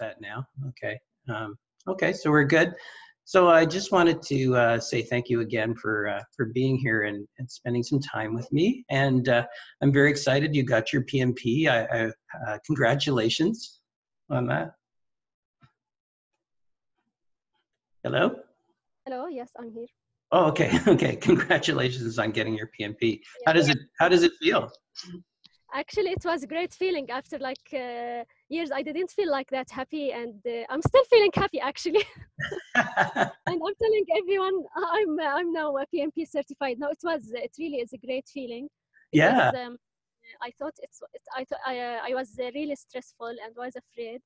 that now. Okay. Okay, so we're good. So I just wanted to say thank you again for being here and spending some time with me. And I'm very excited you got your PMP. Congratulations on that. Hello? Hello, yes, I'm here. Oh, okay. Okay. Congratulations on getting your PMP. Yeah. How does it feel? Actually, it was a great feeling. After like years, I didn't feel like that happy, and I'm still feeling happy actually. And I'm telling everyone I'm now a PMP certified. No, it really is a great feeling because Yeah. I thought I was really stressful and was afraid.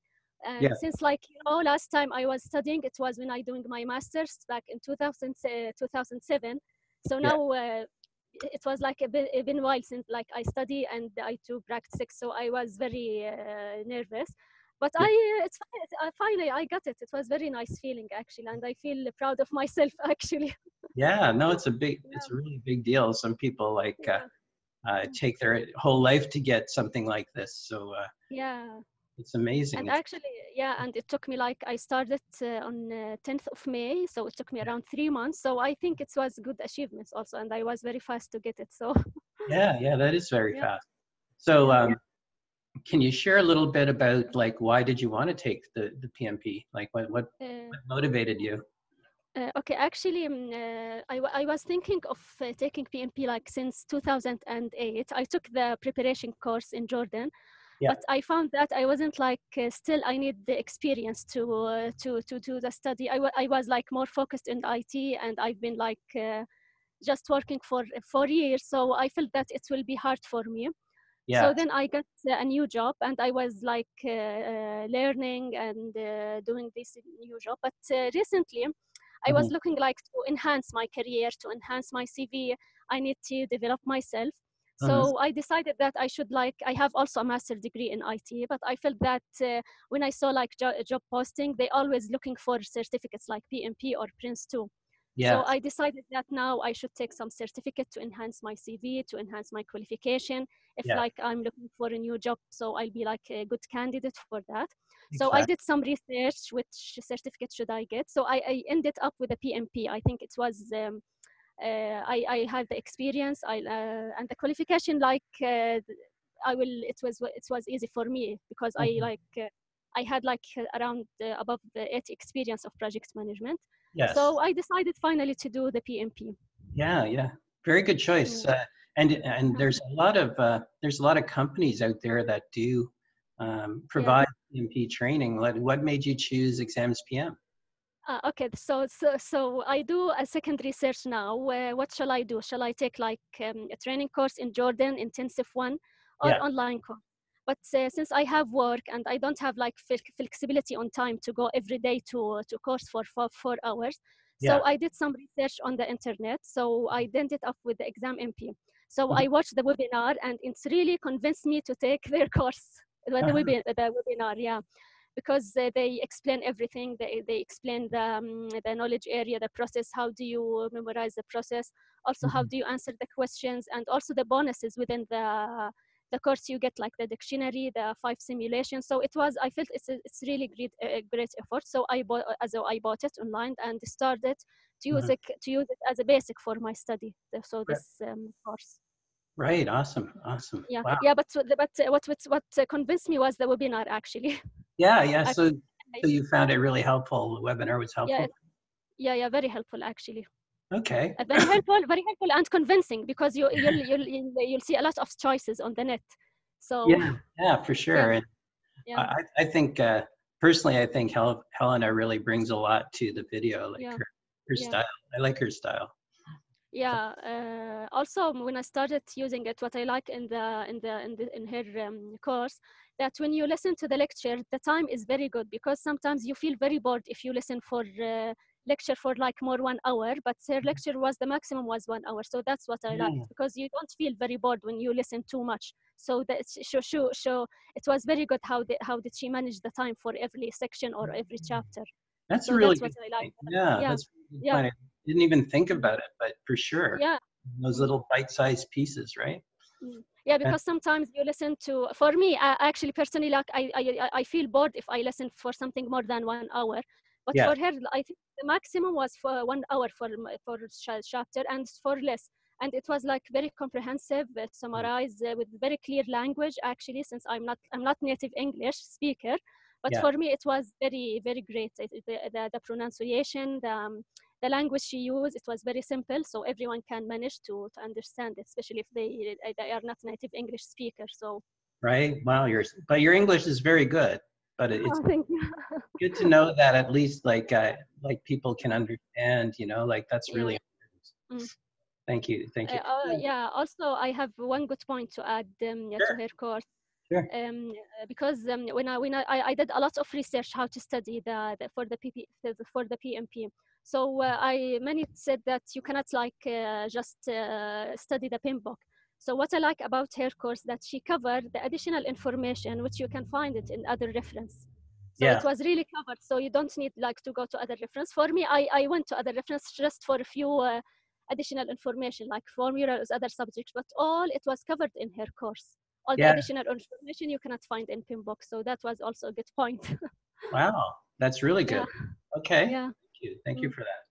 And Yeah. since last time I was studying, it was when I doing my master's back in 2007. So Yeah. now it was like a been a while since like I study and I do practice. So I was very nervous. But Yeah. it's finally I got it. It was very nice feeling actually, and I feel proud of myself actually. Yeah. No, it's a Yeah. really big deal. Some people like Yeah. take their whole life to get something like this. So Yeah. it's amazing. And actually, yeah, and it took me like I started on 10th of May, so it took me around 3 months. So I think it was good achievements also, and I was very fast to get it. So Yeah. Yeah. That is very yeah, fast. So yeah. can you share a little bit about like why did you want to take the PMP? Like what motivated you? Okay, actually, I was thinking of taking PMP like since 2008. I took the preparation course in Jordan, Yeah. but I found that I wasn't like still I need the experience to do the study. I was like more focused in IT, and I've been like just working for 4 years, so I felt that it will be hard for me. Yeah. So then I got a new job, and I was like learning and doing this new job. But recently, I was Mhm. looking like to enhance my career, to enhance my CV. I need to develop myself. Mhm. So I decided that I should like, I have also a master's degree in IT, but I felt that when I saw like job posting, they always looking for certificates like PMP or Prince 2. So Yes. I decided that now I should take some certificate to enhance my CV, to enhance my qualification. If Yeah. like I'm looking for a new job, so I'll be like a good candidate for that. So I Exactly. did some research, which certificate should I get? So I ended up with a PMP. I think it was, I had the experience and the qualification like, it was easy for me because I Mhm. like, I had like around above the 8 experience of project management. Yes. So I decided finally to do the PMP. Yeah. Yeah. Very good choice. Yeah. And there's a lot of companies out there that do Yeah. provide PMP training. What made you choose Exams PM? Okay, so I do a second research now. What shall I do? Shall I take like a training course in Jordan, intensive one, or Yeah. online course? But since I have work and I don't have like flexibility on time to go every day to course for 4 hours, Yeah. so I did some research on the internet. So I ended up with the exam MP. So Mhm. I watched the webinar, and it's really convinced me to take their course. The webinar, yeah, because they explain everything. They explain the knowledge area, the process, how do you memorize the process, also how Mhm. do you answer the questions, and also the bonuses within the course you get, like the dictionary, the 5 simulations. So I felt it's really great effort. So I bought it online and started Mhm. to use it as a basic for my study. So Right. this course. Right. Awesome. Awesome. Yeah, Wow. yeah, what convinced me was the webinar actually. Yeah. Yeah. I, So I, so you found it really helpful. The webinar was yeah, helpful. yeah, very helpful actually. Okay. Very helpful and convincing because you'll see a lot of choices on the net. So Yeah. Yeah. For yeah, sure. And yeah, I think personally, I think Helena really brings a lot to the video, like yeah, her yeah. style. I like her style. Yeah. Also, when I started using it, what I like in her course, that when you listen to the lecture, the time is very good because sometimes you feel very bored if you listen for lecture for like more 1 hour. But her lecture was the maximum was 1 hour, so that's what I liked Yeah. because you don't feel very bored when you listen too much. So that show it was very good how did she manage the time for every section or every chapter. That's a So really that's what good I like. point. Yeah, Yeah, that's a really good yeah, point. I didn't even think about it, but for sure, yeah. those little bite-sized pieces, right? Yeah, And, because sometimes you listen to, for me, I actually personally, like I feel bored if I listen for something more than 1 hour. But yeah, for her, I think the maximum was for 1 hour for chapter and for less. And it was like very comprehensive, summarized with very clear language. Actually, since I'm not native English speaker, but yeah. for me it was very very great. The pronunciation, the language she used, it was very simple, so everyone can manage to understand it, especially if they are not native English speakers. So Right. Wow. But your English is very good. But it's oh, thank you. good to know that at least like people can understand. Like that's Yeah. really important. Mm. Thank you. Thank you. Yeah. Also, I have one good point to add to Sure. her course. Sure. Because when I did a lot of research how to study for the for the PMP. So I many said that you cannot like just study the PIM book. So what I like about her course that she covered the additional information which you can find it in other reference. So it Yeah. was really covered. So you don't need like to go to other reference. For me, I went to other reference just for a few additional information like formulas, other subjects, but all it was covered in her course. All the Yeah. additional information you cannot find in PIMBOK. So that was also a good point. Wow. That's really Yeah, good. Okay. yeah, Thank you. Thank you mm, for that.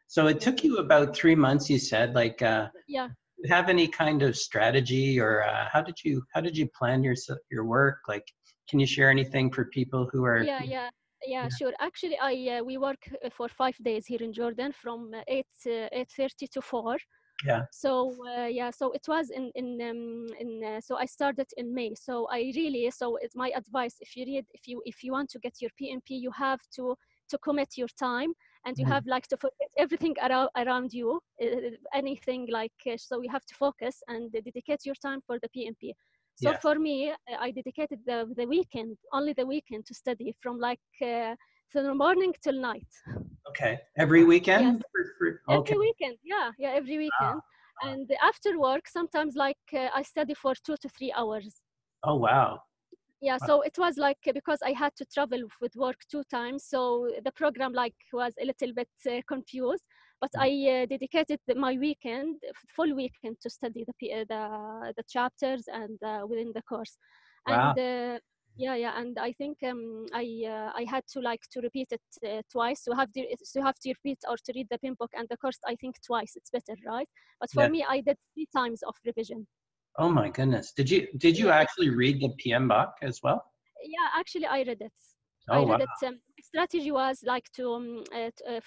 So it yeah, took you about 3 months, you said. Like, yeah, have any kind of strategy, or how did you plan your work? Like, can you share anything for people who are? yeah, yeah, yeah, Yeah. sure. Actually, we work for 5 days here in Jordan from 8:30 to 4. Yeah. So yeah, so it was so I started in May. So I really, so it's my advice, if you want to get your PMP, you have to commit your time, and you Mhm. have like to forget everything around you, anything like so you have to focus and dedicate your time for the PMP. So Yes. for me, I dedicated the weekend, only the weekend, to study from like from the morning till night. Okay. Every Yes, weekend? Okay. every weekend. Yeah, yeah, every Wow. weekend. And after work, sometimes like I study for 2 to 3 hours. Oh, wow. Yeah, Wow. so it was like because I had to travel with work 2 times, so the program like was a little bit confused. But I dedicated my weekend, full weekend, to study the chapters and within the course. And Wow. yeah, yeah, and I think I had to like to repeat it twice. So you have to repeat or to read the PIM book and the course. I think twice it's better, right? But for Yeah. me, I did 3 times of revision. Oh my goodness. Did you Yeah, actually read the PM book as well? yeah, actually, I read it. I Oh wow. read it. Strategy was like to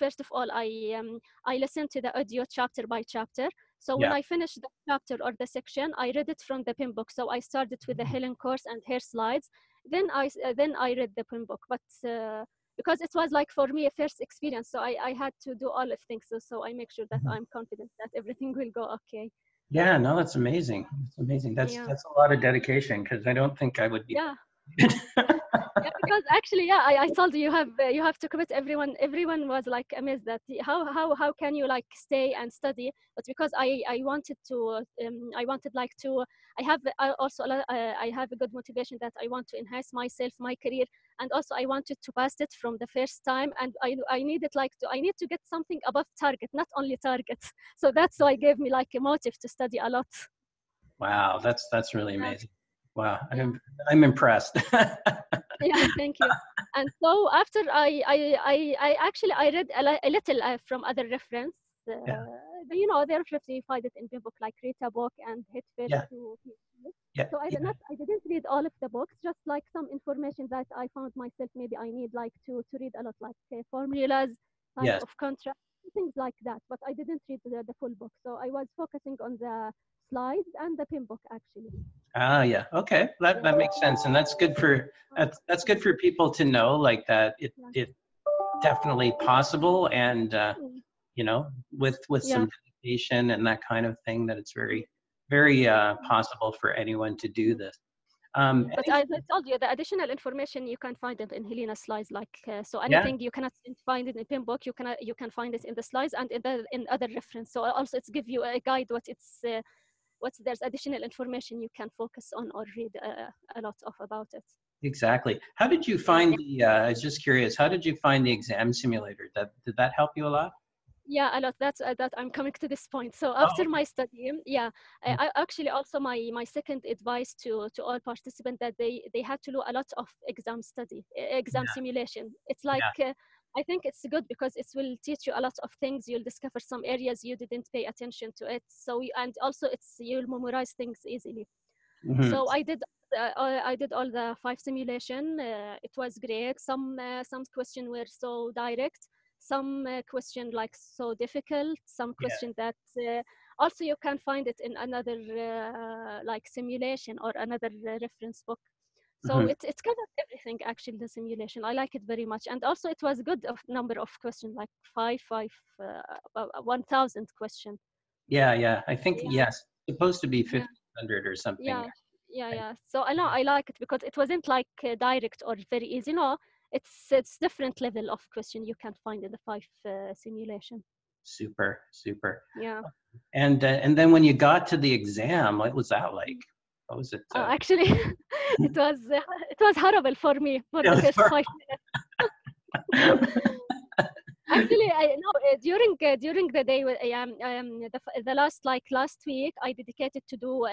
first of all, I listened to the audio chapter by chapter. So when Yeah. I finished the chapter or the section, I read it from the PIM book. So I started with the Helen course and her slides. Then I read the PIM book. But because it was like for me a first experience, so I had to do all of things. So I make sure that Mhm. I'm confident that everything will go okay. Yeah, no, that's amazing. That's amazing. That's Yeah, that's a lot of dedication because I don't think I would be. yeah. Yeah, yeah, because actually, yeah, I told you you have to commit. Everyone was like amazed that how can you like stay and study? But because I wanted to I wanted like to I have a good motivation that I want to enhance myself, my career, and also I wanted to pass it from the first time, and I needed like to I need to get something above target, not only targets. So that's why gave me like a motive to study a lot. Wow, that's really Yeah, amazing. Wow, yeah. I'm impressed. Yeah, thank you. And so after I read a little from other reference. Yeah, The reference you find it in the book like Rita book and Hit First yeah, to PhD. yeah, So yeah. I didn't read all of the books, just like some information that I found myself maybe I need like to read a lot, like formulas, type Yes. of contract, things like that. But I didn't read the full book. So I was focusing on the slides and the pin book actually. Ah, yeah. Okay, that makes sense, and that's good for that's good for people to know, like that Yeah. it definitely possible, and Mm. with Yeah. some dedication and that kind of thing, that it's very possible for anyone to do Mm. this. But as I told you, the additional information you can find it in Helena's slides. Like so, Yeah. anything you cannot find it in Pinbook, you can find it in the slides and in other reference. So also, it's give you a guide what there's additional information you can focus on or read a lot of about it. Exactly. How did you Yeah. find I was just curious, how did you find the exam simulator? Did that help you a lot? Yeah, a lot. That's that I'm coming to this point. So Oh, after okay. my study, yeah, I actually also my second advice to all participants that they had to do a lot of exam study, exam Yeah, simulation. It's like yeah. I think it's good because it will teach you a lot of things. You'll discover some areas you didn't pay attention to it. So and also it's you'll memorize things easily. Hmm. So I did all the five simulation. It was great. Some question were so direct, some question like so difficult, some Yeah. question that also you can find it in another like simulation or another reference book. So Hmm. it's kind of everything actually the simulation. I like it very much, and also it was good of number of question like 1,000 question. Yeah, yeah. I think Yeah, yes, supposed to be yeah. 1,500 or something. Yeah, yeah. So I know I like it because it wasn't like direct or very easy. No, it's different level of question you can find in the five simulation. Super, super. Yeah. And then when you got to the exam, what was that like? What was it? Actually, it was horrible for me for It the was first 5 minutes. Actually, I know during the day, the last week, I dedicated to do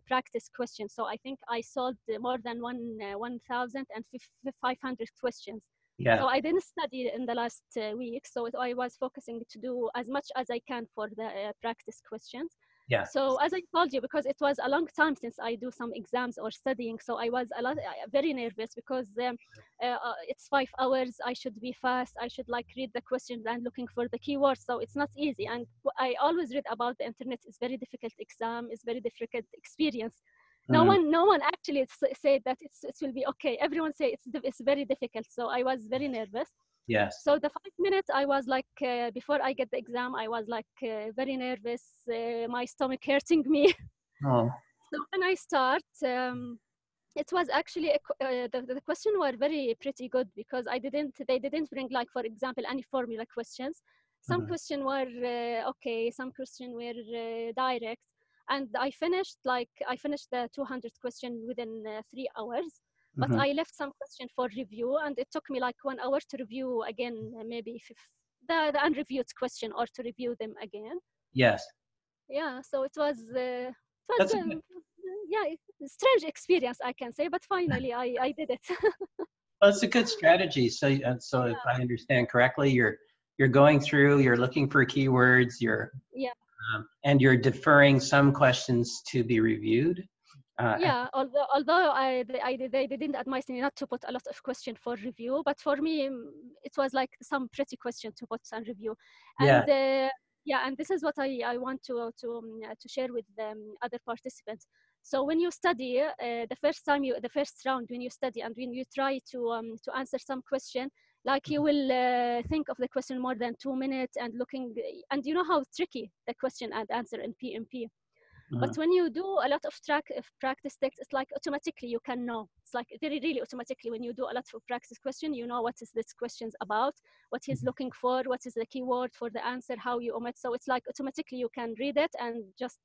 practice questions. So I think I solved more than 1,500 questions. yeah, So I didn't study in the last week. So I was focusing to do as much as I can for the practice questions. yeah. So as I told you, because it was a long time since I do some exams or studying, so I was very nervous because it's 5 hours. I should be fast. I should like read the questions and looking for the keywords. So it's not easy. And I always read about the internet. It's very difficult exam. It's very difficult experience. Mm, No one actually said that it will be okay. Everyone say it's very difficult. So I was very nervous. yes. So the 5 minutes I was like, before I get the exam, I was like very nervous, my stomach hurting me. Oh, So when I start, it was actually the question were very pretty good because they didn't bring like for example any formula questions. Some mhm, question were okay, some question were direct, and I finished the 200 question within 3 hours. But mhm. I left some question for review, and it took me like 1 hour to review again, maybe if the unreviewed question or to review them again. Yes, Yeah, so it was that's a good. good. Yeah, it's a strange experience I can say, but finally I did it. Well, it's a good strategy. So, so if I understand correctly, you're going through, you're looking for keywords, Yeah, and you're deferring some questions to be reviewed. And yeah. Although they didn't advise me not to put a lot of question for review, but for me it was like some pretty question to put and review, yeah, and yeah, and this is what I want to share with other participants. So when you study, the first round when you study and when you try to answer some question, like you will think of the question more than 2 minutes and looking, and you know how tricky the question and answer in PMP. But mhm, when you do a lot of practice text, it's like automatically you can know. It's like very, really automatically when you do a lot of practice question, you know what is this question's about, what he's looking for, what is the keyword for the answer, how you omit. So it's like automatically you can read it and just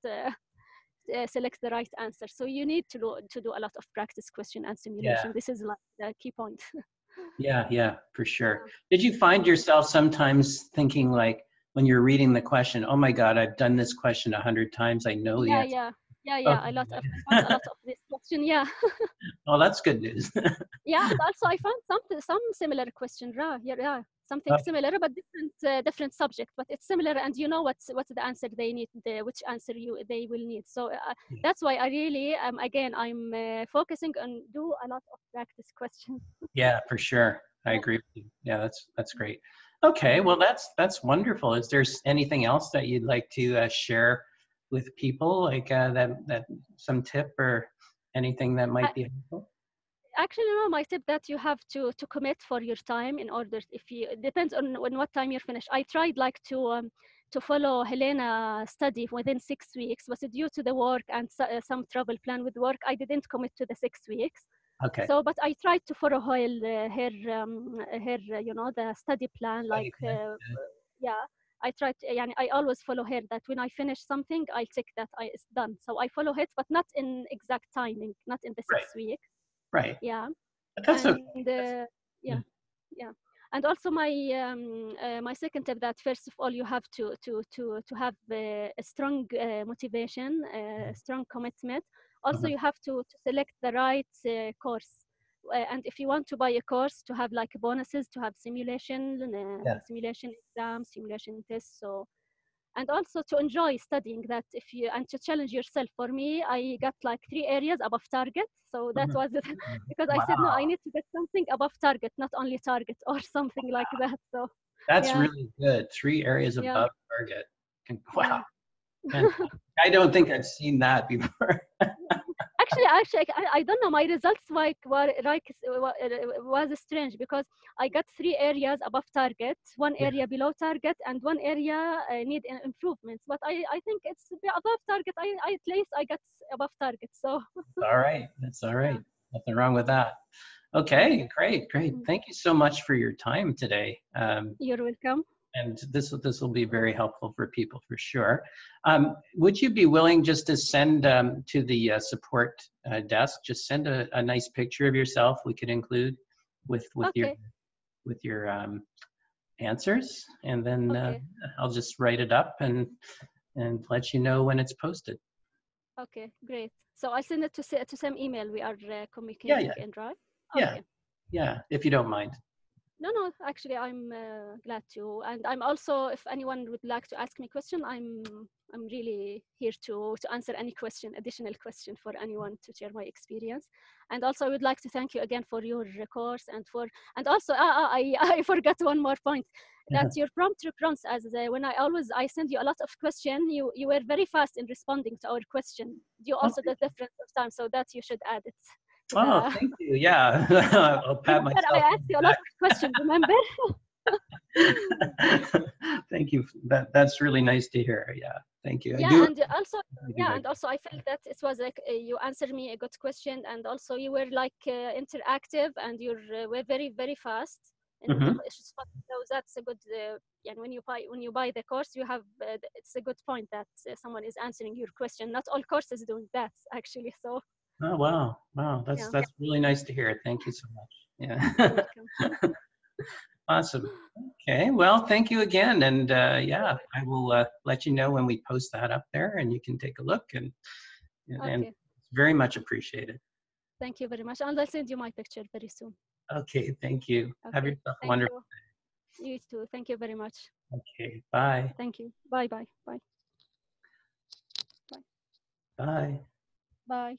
select the right answer. So you need to do a lot of practice question and yeah, simulation. This is like the key point. yeah, yeah, for sure. Did you find yourself sometimes thinking like when you're reading the question, "Oh my God, I've done this question 100 times. I know the Yeah, answer." yeah, yeah. Okay. I found a lot of this question. Yeah. Well, that's good news. Yeah, and also I found some similar question. Yeah, something Okay. similar, but different subject. But it's similar, and you know what's the answer they need, which answer they will need. So that's why I really again I'm focusing on do a lot of practice questions. Yeah, for sure. I Yeah. agree with you. Yeah, that's great. Okay, well, that's wonderful. Is there anything else that you'd like to share with people, like that some tip or anything that I, might be helpful? Actually, no, my tip that you have to commit for your time in order if you it depends on what time you're finished. I tried like to follow Helena study within 6 weeks, but due to the work and some travel plan with work, I didn't commit to the 6 weeks. Okay. So, but I tried to follow her the study plan Study like plan. yeah. I tried to, يعني, I always follow her that when I finish something, I'll tick that it's done. So I follow it, but not in exact timing, not in the Right. 6 weeks. Right. Yeah. But that's okay. And That's yeah, yeah. yeah. And also my second tip, that first of all you have to have a strong motivation, a strong commitment. Also you have to select the right course. And if you want to buy a course, to have like bonuses, to have Yeah. simulation exams, simulation tests. So, and also to enjoy studying, that if you, and to challenge yourself. For me, I got like 3 areas above target, so that was it. Because I said no, I Wow. need to get something above target, not only target or something like that. So That's yeah, really good. 3 areas yeah, above target. Wow. yeah. Fantastic. I don't think I've seen that before. Actually, I don't know. My results was strange, because I got 3 areas above target, 1 Yeah. area below target, and 1 area need improvements. But I think it's above target. At least I got above target. So All right. That's all yeah, right. Nothing wrong with yeah. that. Okay, great, great. Mm. Thank you so much for your time today. You're welcome. And this will be very helpful for people for sure. Would you be willing just to send to the support desk, just send a nice picture of yourself we could include with Okay, your answers, and then okay, I'll just write it up and let you know when it's posted. okay. Great. So I'll send it to same email we are Yeah, communicating yeah, in, right? yeah, Okay. yeah. If you don't mind. No, no, actually, I'm glad to. And I'm also, if anyone would like to ask me question, I'm really here to answer any question, additional question for anyone, to share my experience. And also, I would like to thank you again for your course, and also I forgot one more point, that your prompt response, as when I send you a lot of question, you were very fast in responding to our question. You Oh, also the difference of time, so that you should add it to oh, the. thank you. Yeah, I'll pat Remember, I myself on asked you a lot of questions. Remember? the back. Thank you. That's really nice to hear. Yeah, thank you. I Yeah, do and also, do yeah, my and also I felt that it was like you answered me a good question, and also you were like interactive, and you were very very fast in the best. questions. So that's a good. Yeah, when you buy the course, you have it's a good point that someone is answering your question. Not all courses doing that actually. So Oh, wow. Wow. yeah, That's really nice to hear. Thank you so much. you're Yeah. welcome. Awesome. Okay. Well, thank you again. And You're yeah, I will let you know when we post that up there and you can take a look and welcome. Okay, it's very much appreciated. thank you very much, and I'll send you my picture very soon. Okay. Thank you. Have Okay, yourself a thank wonderful. you. You too. Thank you very much. Okay. Bye. Thank you. Bye bye. Bye Bye. bye.